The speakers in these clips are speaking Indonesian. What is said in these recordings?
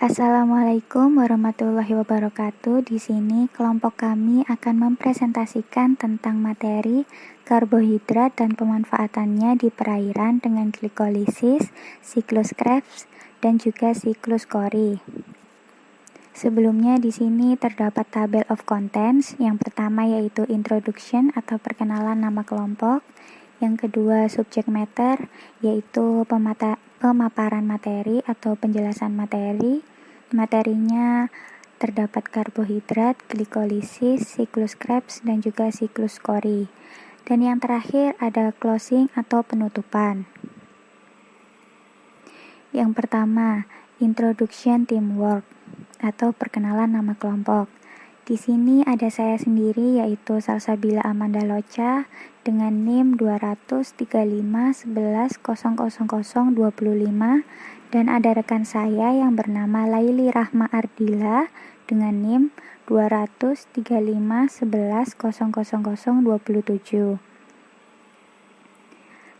Assalamualaikum warahmatullahi wabarakatuh. Di sini kelompok kami akan mempresentasikan tentang materi karbohidrat dan pemanfaatannya di perairan dengan glikolisis, siklus Krebs, dan juga siklus Cori. Sebelumnya di sini terdapat table of contents. Yang pertama yaitu introduction atau perkenalan nama kelompok. Yang kedua subject matter yaitu pemaparan materi atau penjelasan materi. Materinya terdapat karbohidrat, glikolisis, siklus Krebs, dan juga siklus Cori. Dan yang terakhir ada closing atau penutupan. Yang pertama, introduction teamwork atau perkenalan nama kelompok. Di sini ada saya sendiri yaitu Salsabila Amanda Locha dengan NIM 23511000025 dan ada rekan saya yang bernama Laili Rahma Ardila dengan NIM 23511000027.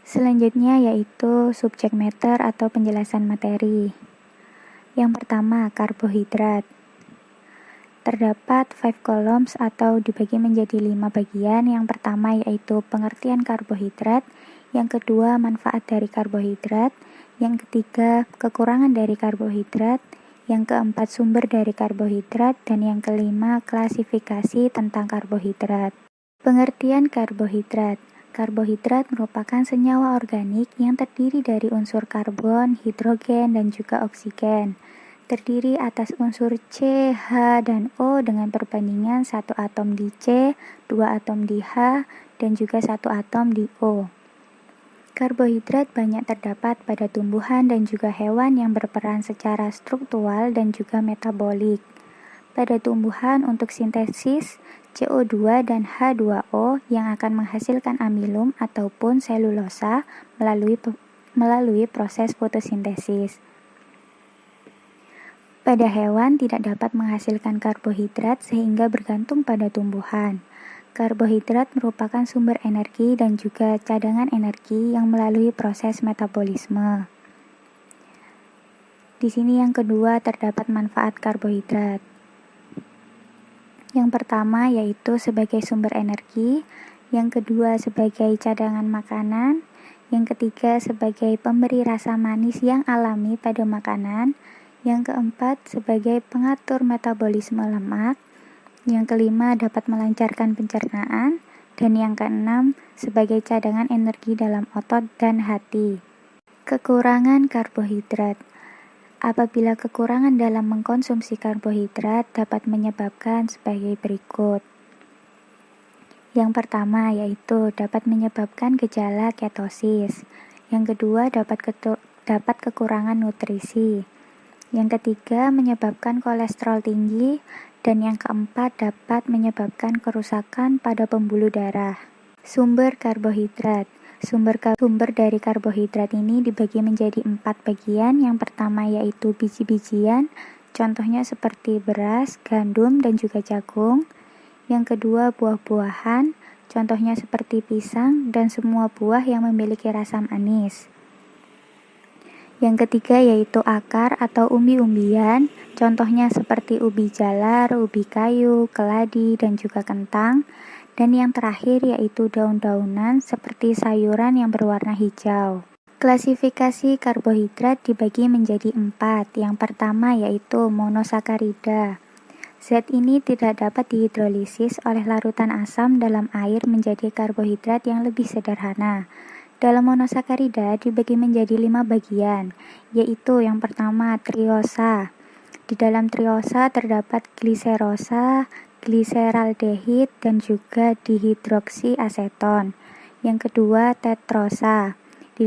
Selanjutnya yaitu subject matter atau penjelasan materi. Yang pertama, karbohidrat. Terdapat 5 columns atau dibagi menjadi 5 bagian. Yang pertama yaitu pengertian karbohidrat, yang kedua manfaat dari karbohidrat, yang ketiga kekurangan dari karbohidrat, yang keempat sumber dari karbohidrat, dan yang kelima klasifikasi tentang karbohidrat. Pengertian karbohidrat. Karbohidrat merupakan senyawa organik yang terdiri dari unsur karbon, hidrogen, dan juga oksigen. Terdiri atas unsur C, H, dan O dengan perbandingan 1 atom di C, 2 atom di H, dan juga 1 atom di O. Karbohidrat banyak terdapat pada tumbuhan dan juga hewan yang berperan secara struktural dan juga metabolik. Pada tumbuhan untuk sintesis CO2 dan H2O yang akan menghasilkan amilum ataupun selulosa melalui proses fotosintesis. Pada hewan tidak dapat menghasilkan karbohidrat sehingga bergantung pada tumbuhan. Karbohidrat merupakan sumber energi dan juga cadangan energi yang melalui proses metabolisme. Di sini yang kedua terdapat manfaat karbohidrat. Yang pertama yaitu sebagai sumber energi, yang kedua sebagai cadangan makanan, yang ketiga sebagai pemberi rasa manis yang alami pada makanan, yang keempat sebagai pengatur metabolisme lemak, yang kelima dapat melancarkan pencernaan, dan yang keenam sebagai cadangan energi dalam otot dan hati. Kekurangan karbohidrat. Apabila kekurangan dalam mengkonsumsi karbohidrat dapat menyebabkan sebagai berikut. Yang pertama yaitu dapat menyebabkan gejala ketosis. Yang kedua dapat kekurangan nutrisi. Yang ketiga menyebabkan kolesterol tinggi, dan yang keempat dapat menyebabkan kerusakan pada pembuluh darah. Sumber karbohidrat. Sumber dari karbohidrat ini dibagi menjadi 4 bagian. Yang pertama yaitu biji-bijian, contohnya seperti beras, gandum, dan juga jagung. Yang kedua buah-buahan, contohnya seperti pisang dan semua buah yang memiliki rasa manis. Yang ketiga yaitu akar atau umbi-umbian, contohnya seperti ubi jalar, ubi kayu, keladi, dan juga kentang. Dan yang terakhir yaitu daun-daunan seperti sayuran yang berwarna hijau. Klasifikasi karbohidrat dibagi menjadi 4. Yang pertama yaitu monosakarida. Zat ini tidak dapat dihidrolisis oleh larutan asam dalam air menjadi karbohidrat yang lebih sederhana. Dalam monosakarida dibagi menjadi 5 bagian, yaitu yang pertama triosa. Di dalam triosa terdapat gliserosa, gliseraldehid, dan juga dihidroksiaseton. Yang kedua tetrosa. Di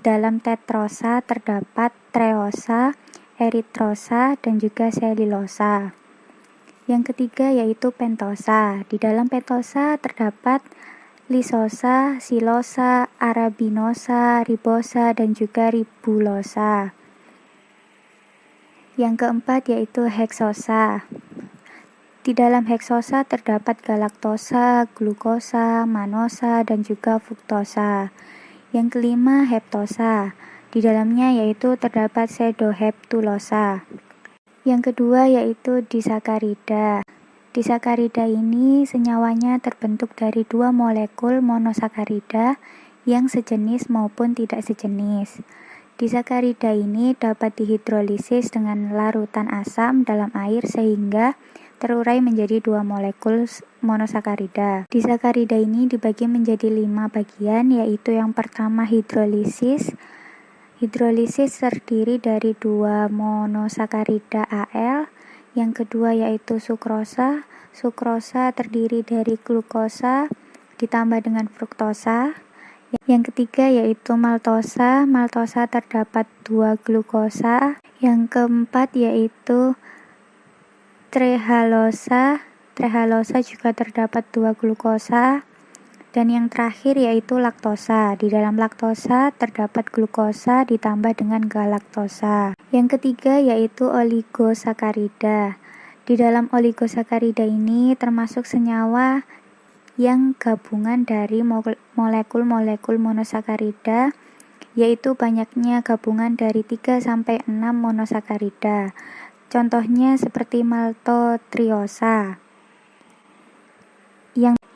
dalam tetrosa terdapat treosa, eritrosa, dan juga selulosa. Yang ketiga yaitu pentosa. Di dalam pentosa terdapat lisosa, silosa, arabinosa, ribosa, dan juga ribulosa. Yang keempat yaitu heksosa. Di dalam heksosa terdapat galaktosa, glukosa, manosa, dan juga fruktosa. Yang kelima heptosa. Di dalamnya yaitu terdapat pseudoheptulosa. Yang kedua yaitu disakarida. Disakarida ini senyawanya terbentuk dari 2 molekul monosakarida yang sejenis maupun tidak sejenis. Disakarida ini dapat dihidrolisis dengan larutan asam dalam air sehingga terurai menjadi 2 molekul monosakarida. Disakarida ini dibagi menjadi 5 bagian, yaitu yang pertama hidrolisis. Hidrolisis terdiri dari 2 monosakarida Al. Yang kedua yaitu sukrosa. Sukrosa terdiri dari glukosa ditambah dengan fruktosa. Yang ketiga yaitu maltosa. Maltosa terdapat 2 glukosa. Yang keempat yaitu trehalosa. Trehalosa juga terdapat 2 glukosa. Dan yang terakhir yaitu laktosa. Di dalam laktosa terdapat glukosa ditambah dengan galaktosa. Yang ketiga yaitu oligosakarida. Di dalam oligosakarida ini termasuk senyawa yang gabungan dari molekul-molekul monosakarida, yaitu banyaknya gabungan dari 3-6 monosakarida. Contohnya seperti maltotriosa.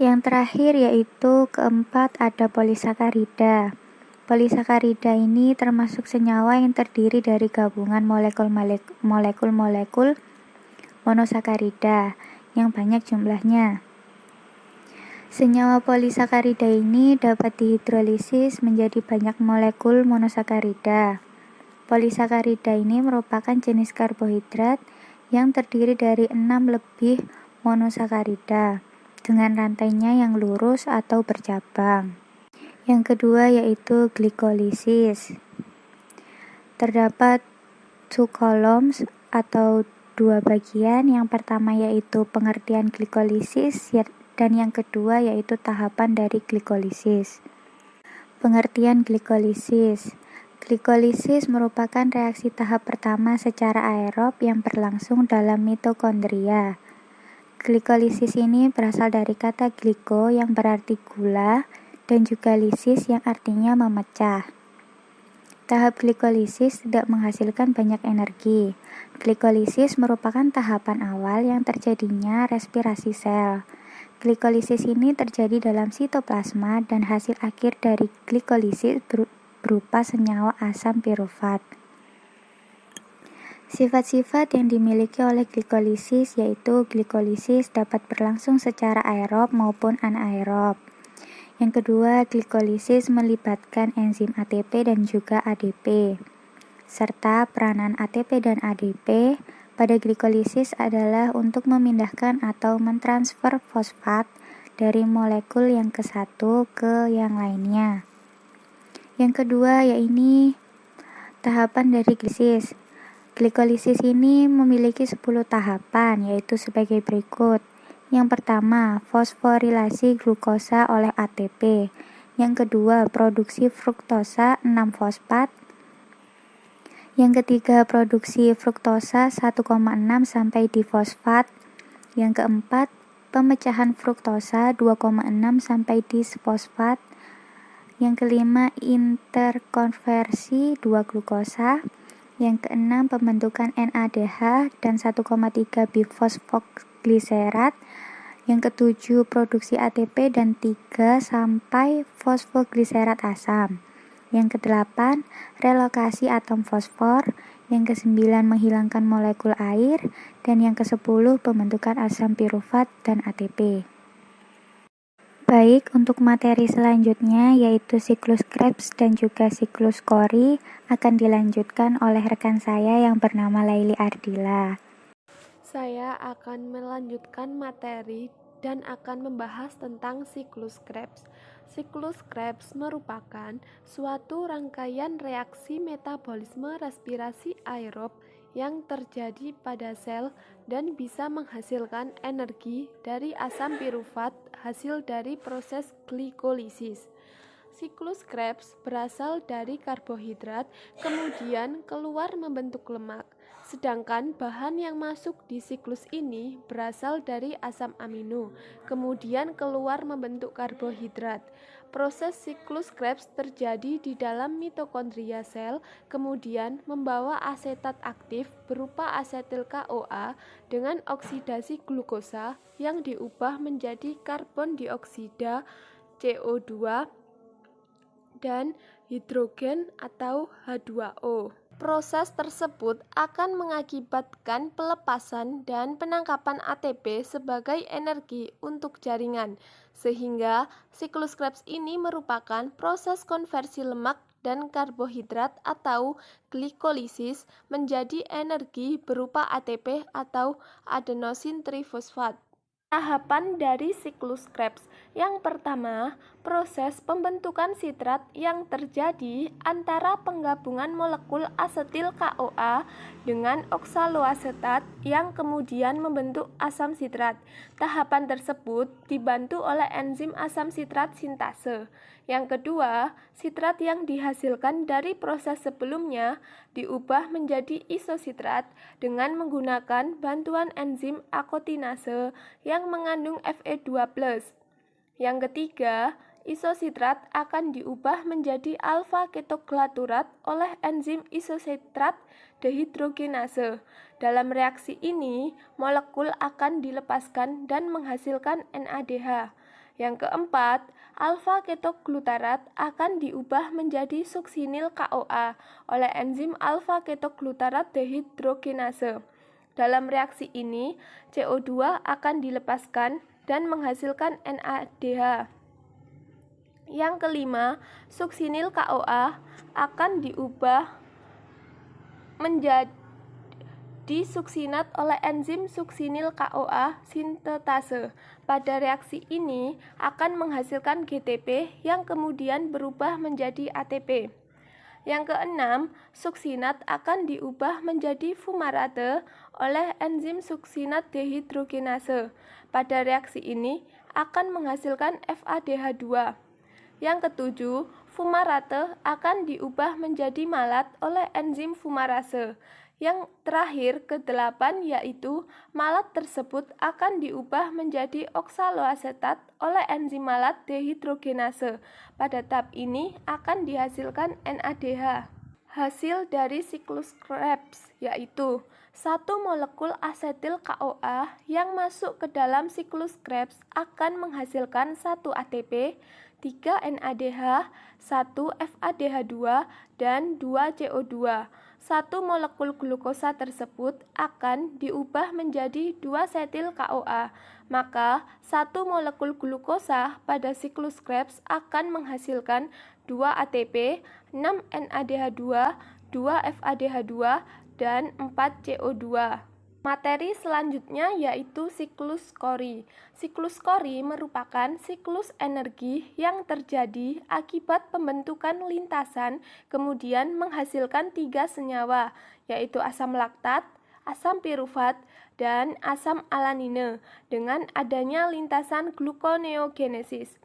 Yang terakhir yaitu keempat ada polisakarida. Polisakarida ini termasuk senyawa yang terdiri dari gabungan molekul-molekul monosakarida yang banyak jumlahnya. Senyawa polisakarida ini dapat dihidrolisis menjadi banyak molekul monosakarida. Polisakarida ini merupakan jenis karbohidrat yang terdiri dari 6 lebih monosakarida dengan rantainya yang lurus atau bercabang. Yang kedua yaitu glikolisis. Terdapat 2 columns atau 2 bagian. Yang pertama yaitu pengertian glikolisis dan yang kedua yaitu tahapan dari glikolisis. Pengertian glikolisis. Glikolisis merupakan reaksi tahap pertama secara aerob yang berlangsung dalam mitokondria. Glikolisis ini berasal dari kata gliko yang berarti gula dan juga lisis yang artinya memecah. Tahap glikolisis tidak menghasilkan banyak energi. Glikolisis merupakan tahapan awal yang terjadinya respirasi sel. Glikolisis ini terjadi dalam sitoplasma dan hasil akhir dari glikolisis berupa senyawa asam pirufat. Sifat-sifat yang dimiliki oleh glikolisis yaitu glikolisis dapat berlangsung secara aerob maupun anaerob. Yang kedua, glikolisis melibatkan enzim ATP dan juga ADP. Serta peranan ATP dan ADP pada glikolisis adalah untuk memindahkan atau mentransfer fosfat dari molekul yang ke satu ke yang lainnya. Yang kedua yaitu tahapan dari glikolisis. Glikolisis ini memiliki 10 tahapan yaitu sebagai berikut. Yang pertama, fosforilasi glukosa oleh ATP. Yang kedua, produksi fruktosa 6-fosfat. Yang ketiga, produksi fruktosa 1,6 sampai difosfat. Yang keempat, pemecahan fruktosa 2,6 sampai disfosfat. Yang kelima, interkonversi 2 glukosa. Yang keenam, pembentukan NADH dan 1,3 bifosfoglycerat. Yang ketujuh, produksi ATP dan 3 sampai fosfoglycerat asam. Yang kedelapan, relokasi atom fosfor. Yang kesembilan, menghilangkan molekul air. Dan yang kesepuluh, pembentukan asam pirufat dan ATP. Baik, untuk materi selanjutnya yaitu siklus Krebs dan juga siklus Cori akan dilanjutkan oleh rekan saya yang bernama Laili Ardila. Saya akan melanjutkan materi dan akan membahas tentang siklus Krebs. Siklus Krebs merupakan suatu rangkaian reaksi metabolisme respirasi aerob yang terjadi pada sel dan bisa menghasilkan energi dari asam pirufat hasil dari proses glikolisis. Siklus Krebs berasal dari karbohidrat, kemudian keluar membentuk lemak. Sedangkan bahan yang masuk di siklus ini berasal dari asam amino, kemudian keluar membentuk karbohidrat. Proses siklus Krebs terjadi di dalam mitokondria sel, kemudian membawa asetat aktif berupa asetil CoA dengan oksidasi glukosa yang diubah menjadi karbon dioksida CO2 dan hidrogen atau H2O. Proses tersebut akan mengakibatkan pelepasan dan penangkapan ATP sebagai energi untuk jaringan, sehingga siklus Krebs ini merupakan proses konversi lemak dan karbohidrat atau glikolisis menjadi energi berupa ATP atau adenosin trifosfat. Tahapan dari siklus Krebs. Yang pertama, proses pembentukan sitrat yang terjadi antara penggabungan molekul asetil CoA dengan oksaloasetat yang kemudian membentuk asam sitrat. Tahapan tersebut dibantu oleh enzim asam sitrat sintase. Yang kedua, sitrat yang dihasilkan dari proses sebelumnya diubah menjadi isositrat dengan menggunakan bantuan enzim akotinase yang mengandung Fe2+. Yang ketiga, isositrat akan diubah menjadi alfa-ketoglutarat oleh enzim isositrat dehidrogenase. Dalam reaksi ini, molekul akan dilepaskan dan menghasilkan NADH. Yang keempat, alfa-ketoglutarat akan diubah menjadi suksinil CoA oleh enzim alfa-ketoglutarat dehidrogenase. Dalam reaksi ini, CO2 akan dilepaskan dan menghasilkan NADH. Yang kelima, suksinil CoA akan diubah menjadi suksinat oleh enzim suksinil CoA sintetase. Pada reaksi ini akan menghasilkan GTP yang kemudian berubah menjadi ATP. Yang keenam, suksinat akan diubah menjadi fumarate oleh enzim suksinat dehidrogenase. Pada reaksi ini akan menghasilkan FADH2. Yang ketujuh, fumarate akan diubah menjadi malat oleh enzim fumarase. Yang terakhir, ke-8, yaitu malat tersebut akan diubah menjadi oksaloasetat oleh enzim malat dehidrogenase. Pada tahap ini akan dihasilkan NADH. Hasil dari siklus Krebs yaitu 1 molekul asetil CoA yang masuk ke dalam siklus Krebs akan menghasilkan 1 ATP, 3 NADH, 1 FADH2, dan 2 CO2. 1 molekul glukosa tersebut akan diubah menjadi 2 setil CoA. Maka 1 molekul glukosa pada siklus Krebs akan menghasilkan 2 ATP, 6 NADH2, 2 FADH2, dan 4 CO2. Materi selanjutnya yaitu siklus Cori. Siklus Cori merupakan siklus energi yang terjadi akibat pembentukan lintasan kemudian menghasilkan 3 senyawa, yaitu asam laktat, asam pirufat, dan asam alanine dengan adanya lintasan gluconeogenesis.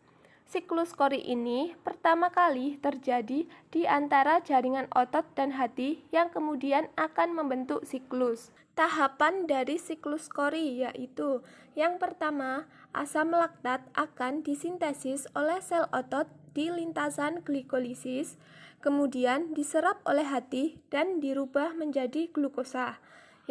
Siklus Cori ini pertama kali terjadi di antara jaringan otot dan hati yang kemudian akan membentuk siklus. Tahapan dari siklus Cori yaitu yang pertama, asam laktat akan disintesis oleh sel otot di lintasan glikolisis, kemudian diserap oleh hati dan dirubah menjadi glukosa.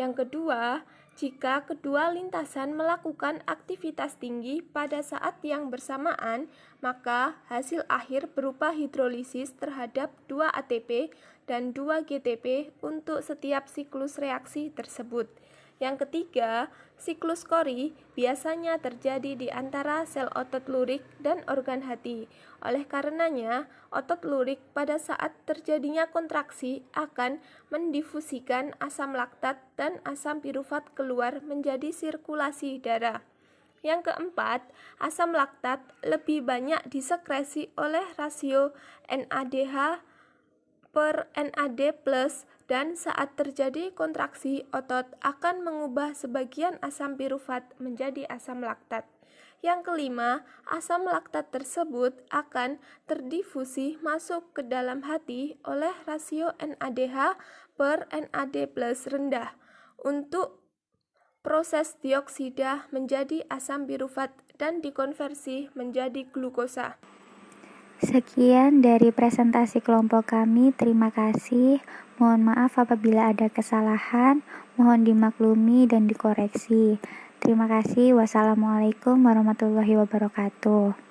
Yang kedua, jika kedua lintasan melakukan aktivitas tinggi pada saat yang bersamaan, maka hasil akhir berupa hidrolisis terhadap 2 ATP dan 2 GTP untuk setiap siklus reaksi tersebut. Yang ketiga, siklus Cori biasanya terjadi di antara sel otot lurik dan organ hati. Oleh karenanya, otot lurik pada saat terjadinya kontraksi akan mendifusikan asam laktat dan asam pirufat keluar menjadi sirkulasi darah. Yang keempat, asam laktat lebih banyak disekresi oleh rasio NADH per NAD+, dan saat terjadi kontraksi otot akan mengubah sebagian asam pirufat menjadi asam laktat. Yang kelima, asam laktat tersebut akan terdifusi masuk ke dalam hati oleh rasio NADH per NAD+ rendah untuk proses dioksida menjadi asam pirufat dan dikonversi menjadi glukosa. Sekian dari presentasi kelompok kami. Terima kasih. Mohon maaf apabila ada kesalahan. Mohon dimaklumi dan dikoreksi. Terima kasih. Wassalamualaikum warahmatullahi wabarakatuh.